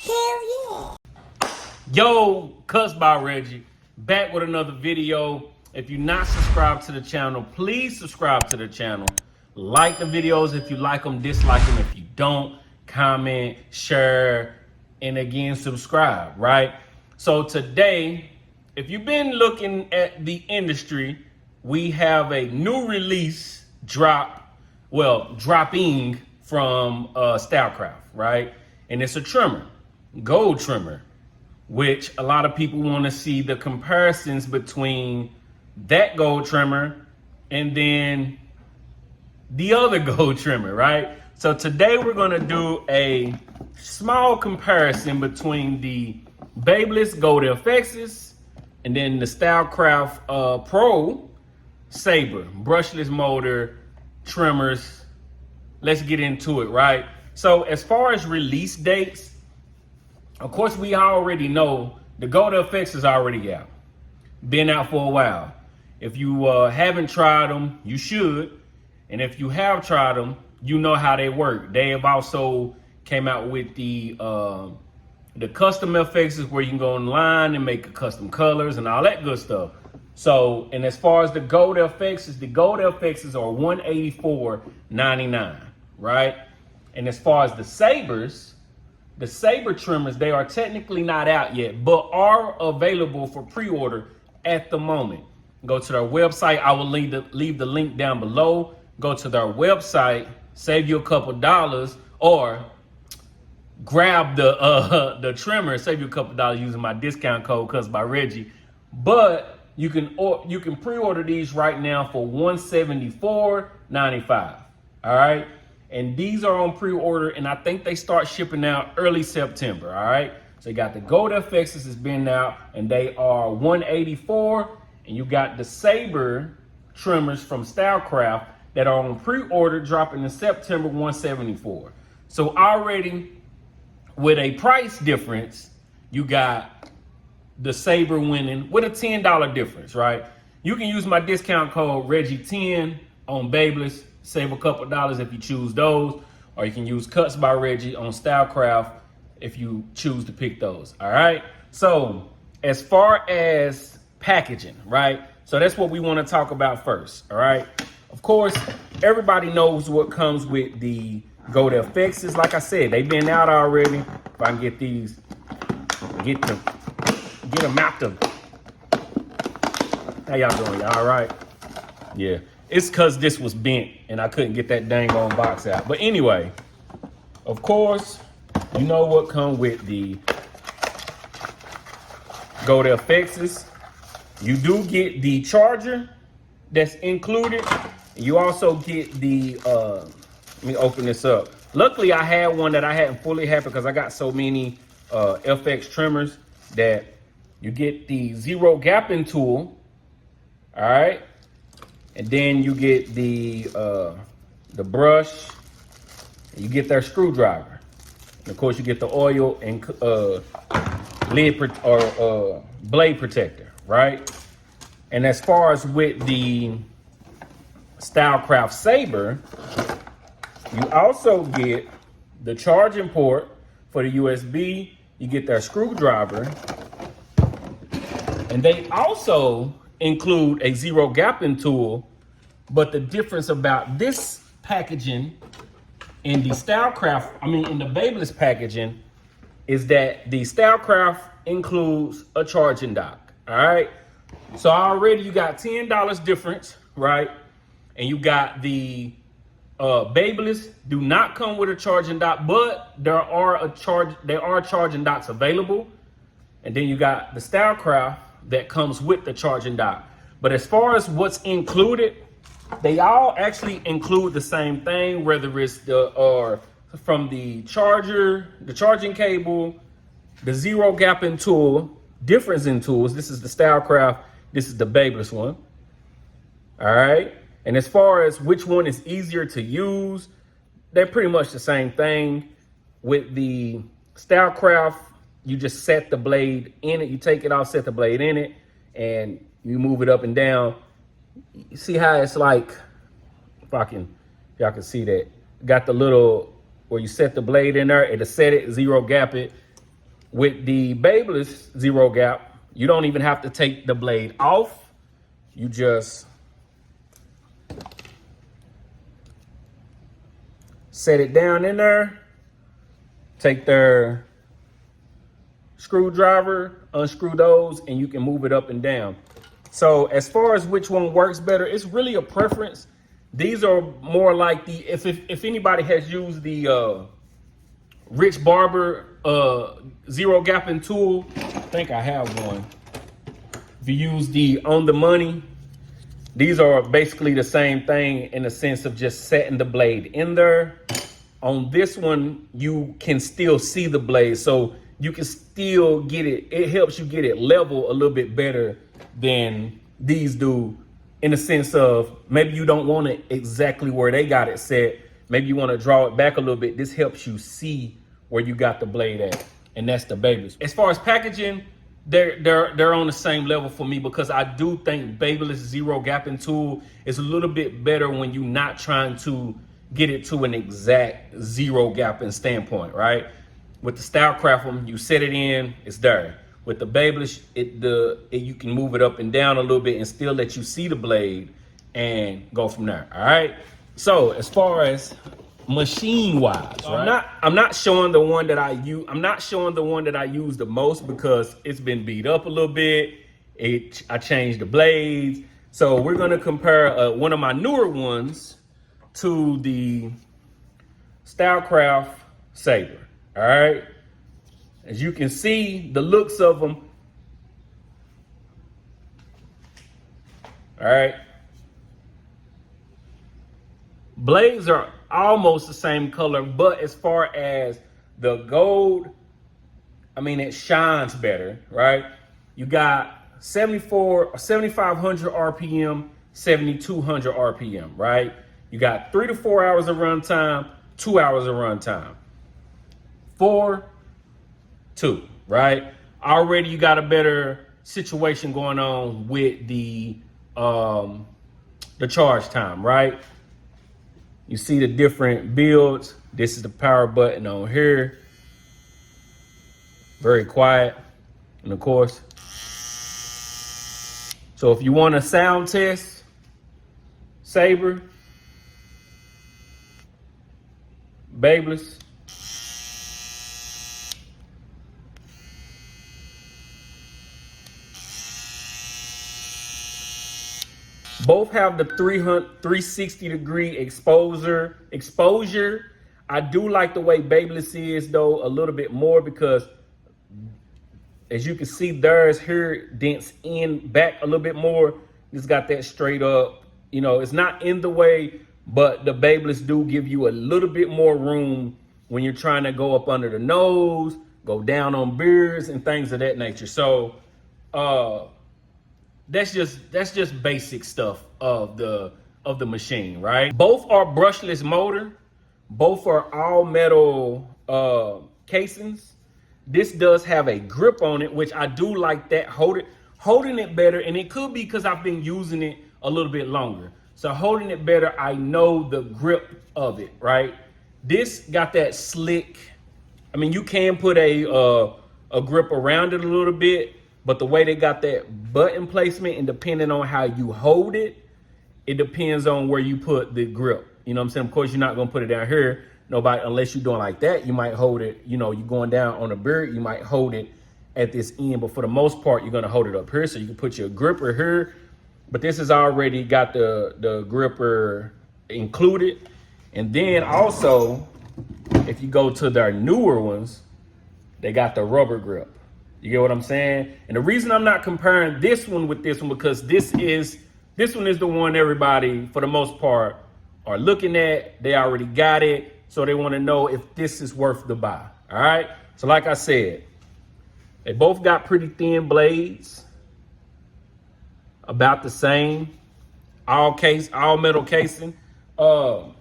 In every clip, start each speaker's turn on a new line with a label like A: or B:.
A: Hell yeah.
B: Yo, Cuts by Reggie, back with another video. If you're not subscribed to the channel, please subscribe to the channel. Like the videos if you like them, dislike them if you don't. Comment, share, and again, subscribe, right? So today, if you've been looking at the industry, we have a new release dropping from Stylecraft, right? And it's a trimmer, gold trimmer, which a lot of people want to see the comparisons between that gold trimmer and then the other gold trimmer, right? So today we're going to do a small comparison between the Babyliss GoldFXs and then the Stylecraft Pro Saber brushless motor trimmers. Let's get into it, right? So as far as release dates, of course, we already know the GoldFX is already out. Been out for a while. If you haven't tried them, you should. And if you have tried them, you know how they work. They have also came out with the custom FXs where you can go online and make custom colors and all that good stuff. So, and as far as the GoldFXs are $184.99, right? And as far as the Saber trimmers, they are technically not out yet, but are available for pre-order at the moment. Go to their website. I will leave the link down below. Go to their website, save you a couple dollars, or grab the trimmer, save you a couple dollars using my discount code Cuts by Reggie. But you can pre-order these right now for $174.95. All right. And these are on pre-order, and I think they start shipping out early September, all right? So you got the GoldFXs has been out, and they are $184, and you got the Saber trimmers from Stylecraft that are on pre-order, dropping in September, $174. So already with a price difference, you got the Saber winning with a $10 difference, right? You can use my discount code Reggie10 on Babyliss. Save a couple dollars if you choose those, or you can use Cuts by Reggie on Stylecraft if you choose to pick those. All right. So as far as packaging, right? So that's what we want to talk about first. All right. Of course, everybody knows what comes with the GoldFXs. Like I said, they've been out already. If I can get these, get them out the. How y'all doing? Y'all all right? Yeah. It's because this was bent and I couldn't get that dang on box out. But anyway, of course, you know what comes with the GoldFXs. You do get the charger that's included. You also get the, let me open this up. Luckily, I had one that I hadn't fully had because I got so many FX trimmers that you get the zero gapping tool, all right? And then you get the brush, and you get their screwdriver. And of course, you get the oil and blade protector, right? And as far as with the Stylecraft Saber, you also get the charging port for the USB. You get their screwdriver, and they also include a zero gapping tool. But the difference about this packaging in the Stylecraft, in the Babyliss packaging, is that the Stylecraft includes a charging dock. All right. So already you got $10 difference, right? And you got the Babyliss do not come with a charging dock, but there are charging docks available. And then you got the Stylecraft that comes with the charging dock. But as far as what's included, they all actually include the same thing, whether it's from the charger, the charging cable, the zero gapping tool, difference in tools. This is the Stylecraft, this is the Babyliss one. All right. And as far as which one is easier to use, they're pretty much the same thing. With the Stylecraft, you just set the blade in it. You take it off, set the blade in it, and you move it up and down. You see how it's like, if y'all can see that. Got the little, where you set the blade in there, it'll set it, zero gap it, With the Babyliss zero gap, you don't even have to take the blade off. You just set it down in there, take their screwdriver, unscrew those, and you can move it up and down. So as far as which one works better, it's really a preference. These are more like the, if anybody has used the Rich Barber zero gapping tool, I think I have one. If you use the On the Money, these are basically the same thing in the sense of just setting the blade in there. On this one, you can still see the blade, so you can still get it. It helps you get it level a little bit better than these do, in the sense of maybe you don't want it exactly where they got it set. Maybe you want to draw it back a little bit. This helps you see where you got the blade at, and that's the Babyliss. As far as packaging, they're on the same level for me, because I do think Babyliss zero gapping tool is a little bit better when you're not trying to get it to an exact zero gapping standpoint, right? With the Stylecraft one, you set it in, it's there. With the Babyliss, you can move it up and down a little bit and still let you see the blade and go from there. All right. So as far as machine wise, right? I'm not showing the one that I use. I'm not showing the one that I use the most, because it's been beat up a little bit. I changed the blades. So we're gonna compare one of my newer ones to the Stylecraft Saber. All right. As you can see, the looks of them. All right. Blades are almost the same color, but as far as the gold, I mean, it shines better, right? You got 7,500 RPM, 7,200 RPM, right? You got 3 to 4 hours of runtime, 2 hours of runtime. 4, 2, right? Already you got a better situation going on with the charge time, right? You see the different builds. This is the power button on here. Very quiet. And of course, so if you want a sound test, Saber, Babyliss, both have the 360 degree exposure. I do like the way Babyliss is, though, a little bit more, because as you can see, theirs here dents in back a little bit more. It's got that straight up, you know, it's not in the way, but the Babyliss do give you a little bit more room when you're trying to go up under the nose, go down on beards and things of that nature. So that's just basic stuff of the machine, right? Both are brushless motor. Both are all metal casings. This does have a grip on it, which I do like that, holding it better. And it could be because I've been using it a little bit longer. So holding it better, I know the grip of it, right? This got that slick. I mean, you can put a grip around it a little bit, but the way they got that button placement, and depending on how you hold it, it depends on where you put the grip. You know what I'm saying? Of course, you're not gonna put it down here. Nobody, unless you're doing like that, you might hold it, you know, you're going down on the beard, you might hold it at this end, but for the most part, you're gonna hold it up here. So you can put your gripper here, but this has already got the gripper included. And then also, if you go to their newer ones, they got the rubber grip. You get what I'm saying? And the reason I'm not comparing this one with this one, because this one is the one everybody, for the most part, are looking at. They already got it. So they want to know if this is worth the buy. All right. So like I said, they both got pretty thin blades, about the same, all metal casing. Like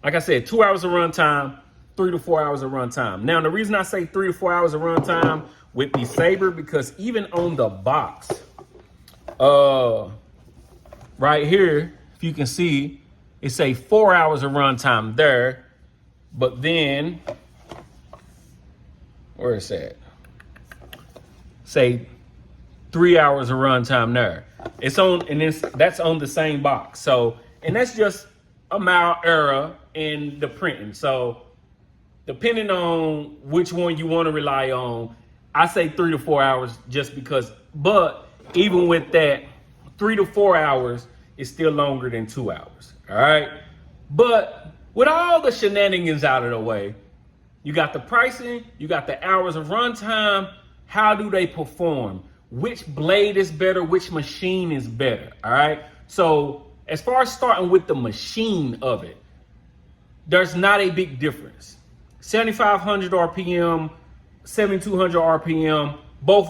B: I said, 2 hours of runtime, 3 to 4 hours of runtime. Now, the reason I say 3 to 4 hours of runtime with the Saber, because even on the box, right here, if you can see, it say 4 hours of runtime there, but then where is that? Say 3 hours of runtime there. It's on, and that's on the same box. So, and that's just a mild error in the printing. So, depending on which one you want to rely on, I say 3 to 4 hours just because. But even with that, 3 to 4 hours is still longer than 2 hours. All right. But with all the shenanigans out of the way, you got the pricing, you got the hours of runtime. How do they perform? Which blade is better? Which machine is better? All right. So as far as starting with the machine of it, there's not a big difference. 7,500 RPM, 7,200 RPM, both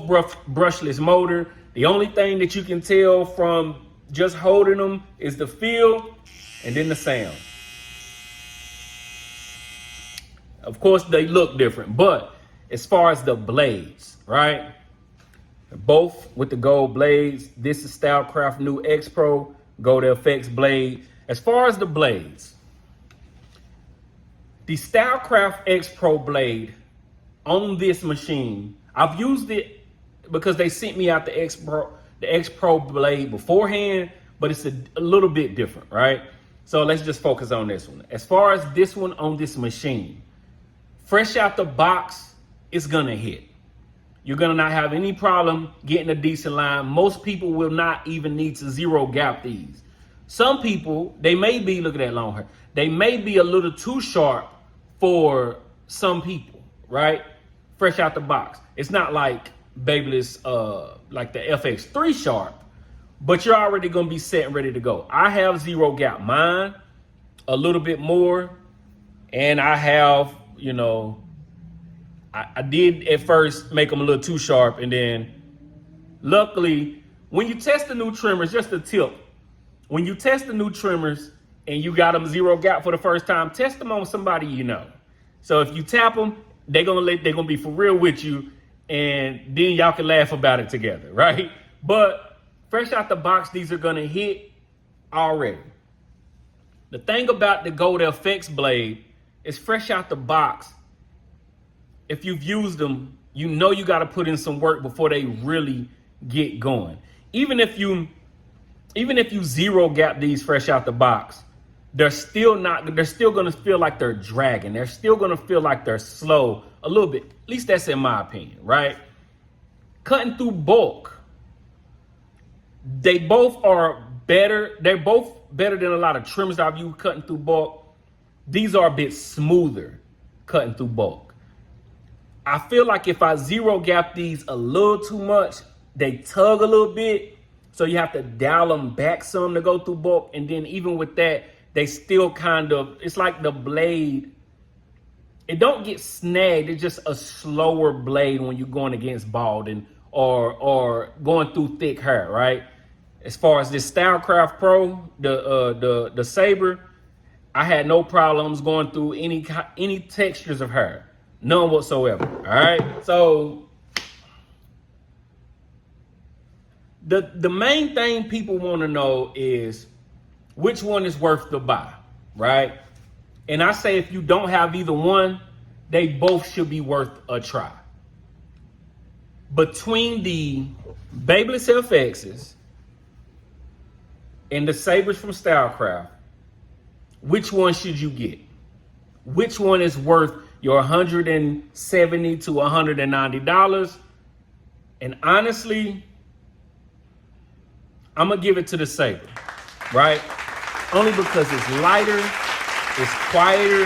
B: brushless motor. The only thing that you can tell from just holding them is the feel and then the sound. Of course, they look different, but as far as the blades, right? Both with the gold blades. This is Stylecraft new X Pro GoldFX blade. As far as the blades, the Stylecraft X Pro blade on this machine, I've used it because they sent me out the X Pro blade beforehand, but it's a little bit different, right? So let's just focus on this one. As far as this one on this machine, fresh out the box, it's gonna hit. You're gonna not have any problem getting a decent line. Most people will not even need to zero gap these. Some people, they may be, look at that long hair, they may be a little too sharp for some people, right? Fresh out the box. It's not like Babyliss, like the FX3 sharp, but you're already gonna be set and ready to go. I have zero gap mine a little bit more, and I have, you know, I did at first make them a little too sharp, and then luckily, when you test the new trimmers, just a tip, when you test the new trimmers and you got them zero gap for the first time, test them on somebody you know. So if you tap them, they're gonna be for real with you, and then y'all can laugh about it together, right? But fresh out the box, these are gonna hit already. The thing about the GoldFX blade is fresh out the box. If you've used them, you know you got to put in some work before they really get going. Even if you zero gap these fresh out the box, they're still going to feel like they're dragging. They're still going to feel like they're slow a little bit. At least that's in my opinion, right? Cutting through bulk, they both are better. They're both better than a lot of trimmers I've used cutting through bulk. These are a bit smoother cutting through bulk. I feel like if I zero gap these a little too much, they tug a little bit. So you have to dial them back some to go through bulk. And then even with that, they still kind of, it's like the blade, it don't get snagged. It's just a slower blade when you're going against balding or going through thick hair, right? As far as this Stylecraft Pro, the Saber, I had no problems going through any textures of hair. None whatsoever. All right. So the main thing people want to know is which one is worth the buy, right? And I say if you don't have either one, they both should be worth a try. Between the Babyliss FXs and the Sabers from Stylecraft, which one should you get? Which one is worth your $170 to $190? And honestly, I'm gonna give it to the Saber, right? Only because it's lighter, it's quieter,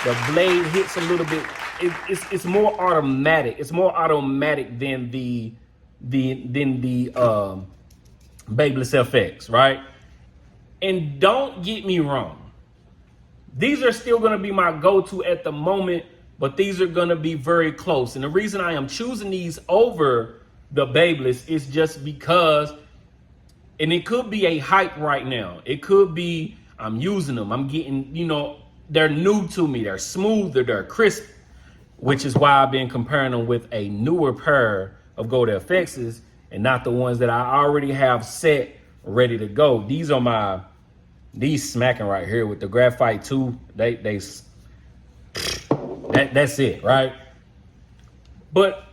B: the blade hits a little bit. It's more automatic. It's more automatic than the Babyliss FX, right? And don't get me wrong, these are still going to be my go-to at the moment, but these are going to be very close. And the reason I am choosing these over the Babyliss is just because, and it could be a hype right now. It could be I'm using them. I'm getting, you know, they're new to me. They're smoother. They're crisp, which is why I've been comparing them with a newer pair of GoldFXs and not the ones that I already have set ready to go. These are these smacking right here with the Graphite 2. That's it, right? But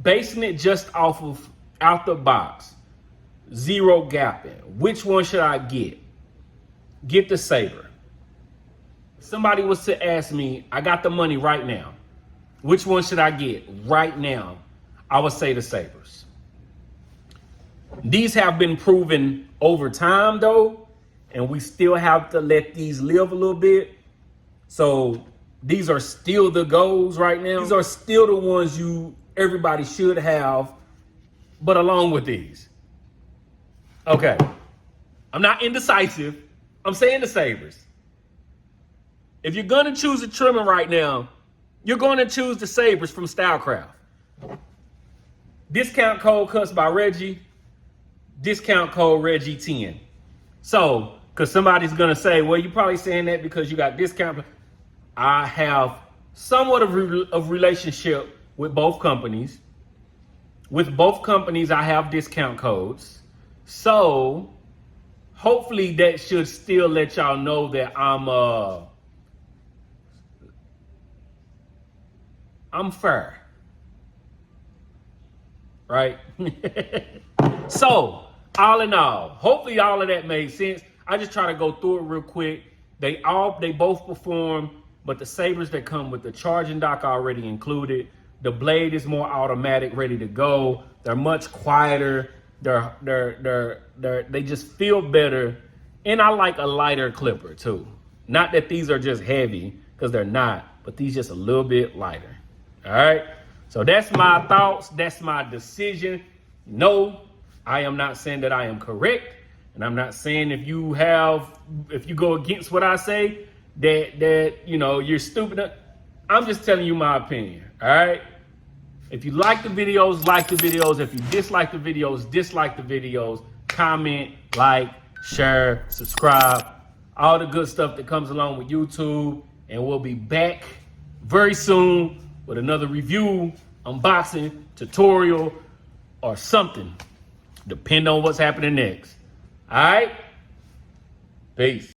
B: basing it just off of out the box, zero gapping, which one should I get? Get the Saber. If somebody was to ask me, I got the money right now, which one should I get right now? I would say the Sabers. These have been proven over time though, and we still have to let these live a little bit. So these are still the goals right now. These are still the ones everybody should have, but along with these. Okay, I'm not indecisive. I'm saying the Sabers. If you're gonna choose a trimmer right now, you're gonna choose the Sabers from Stylecraft. Discount code cuts by Reggie. Discount code Reggie 10. So, because somebody's gonna say, well, you're probably saying that because you got discount. I have somewhat of relationship with both companies. With both companies, I have discount codes. So, hopefully that should still let y'all know that I'm fair. Right? So, all in all, hopefully all of that made sense. I just try to go through it real quick. They both perform, but the Sabers that come with the charging dock already included. The blade is more automatic, ready to go. They're much quieter. They just feel better. And I like a lighter clipper too. Not that these are just heavy, because they're not, but these just a little bit lighter. All right. So that's my thoughts. That's my decision. No, I am not saying that I am correct. And I'm not saying if you go against what I say, that you're stupid. I'm just telling you my opinion. All right. If you like the videos, like the videos. If you dislike the videos, dislike the videos. Comment, like, share, subscribe. All the good stuff that comes along with YouTube. And we'll be back very soon with another review, unboxing, tutorial, or something. Depending on what's happening next. All right? Peace.